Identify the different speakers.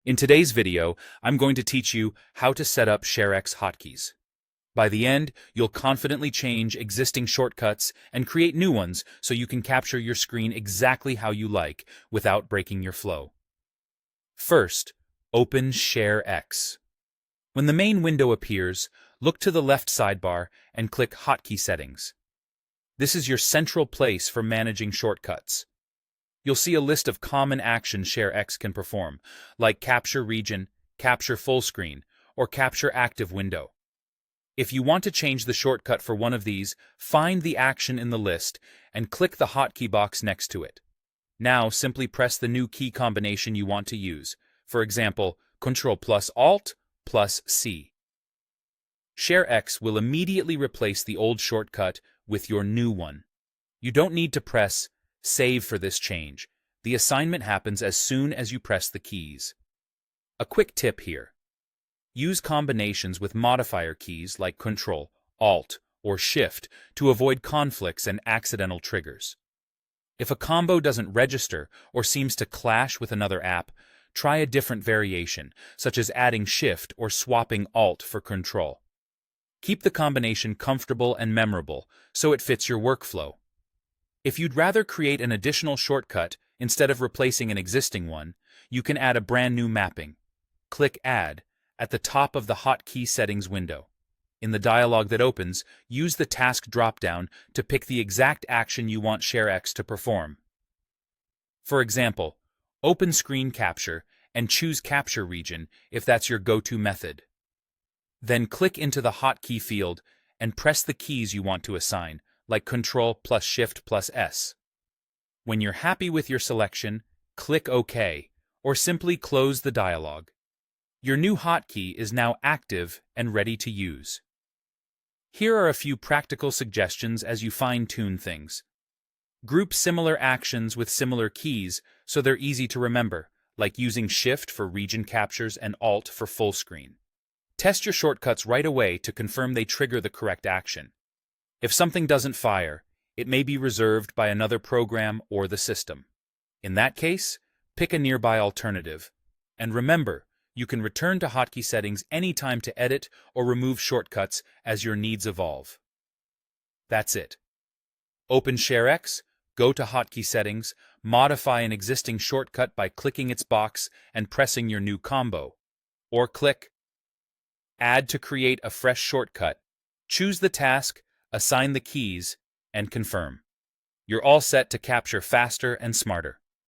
Speaker 1: In today's video, I'm going to teach you how to set up Sharex Hotkeys. By the end, you'll confidently change existing shortcuts and create new ones so you can capture your screen exactly how you like without breaking your flow. First, open Sharex. When the main window appears, look to the left sidebar and click Hotkey Settings. This is your central place for managing shortcuts. You'll see a list of common actions Sharex can perform, like Capture Region, Capture Full Screen, or Capture Active Window. If you want to change the shortcut for one of these, find the action in the list and click the hotkey box next to it. Now simply press the new key combination you want to use, for example, Ctrl plus Alt plus C. Sharex will immediately replace the old shortcut with your new one. You don't need to press Save for this change. The assignment happens as soon as you press the keys. A quick tip here. Use combinations with modifier keys like Ctrl, Alt, or Shift to avoid conflicts and accidental triggers. If a combo doesn't register or seems to clash with another app, try a different variation, such as adding Shift or swapping Alt for Ctrl. Keep the combination comfortable and memorable so it fits your workflow. If you'd rather create an additional shortcut instead of replacing an existing one, you can add a brand new mapping. Click Add at the top of the Hotkey Settings window. In the dialog that opens, use the Task dropdown to pick the exact action you want Sharex to perform. For example, open Screen Capture and choose Capture Region if that's your go-to method. Then click into the Hotkey field and press the keys you want to assign, like Ctrl plus Shift plus S. When you're happy with your selection, click OK, or simply close the dialog. Your new hotkey is now active and ready to use. Here are a few practical suggestions as you fine-tune things. Group similar actions with similar keys so they're easy to remember, like using Shift for region captures and Alt for full screen. Test your shortcuts right away to confirm they trigger the correct action. If something doesn't fire, it may be reserved by another program or the system. In that case, pick a nearby alternative. And remember, you can return to hotkey settings anytime to edit or remove shortcuts as your needs evolve. That's it. Open Sharex, go to Hotkey Settings, modify an existing shortcut by clicking its box and pressing your new combo. Or click Add to create a fresh shortcut. Choose the task, assign the keys, and confirm. You're all set to capture faster and smarter.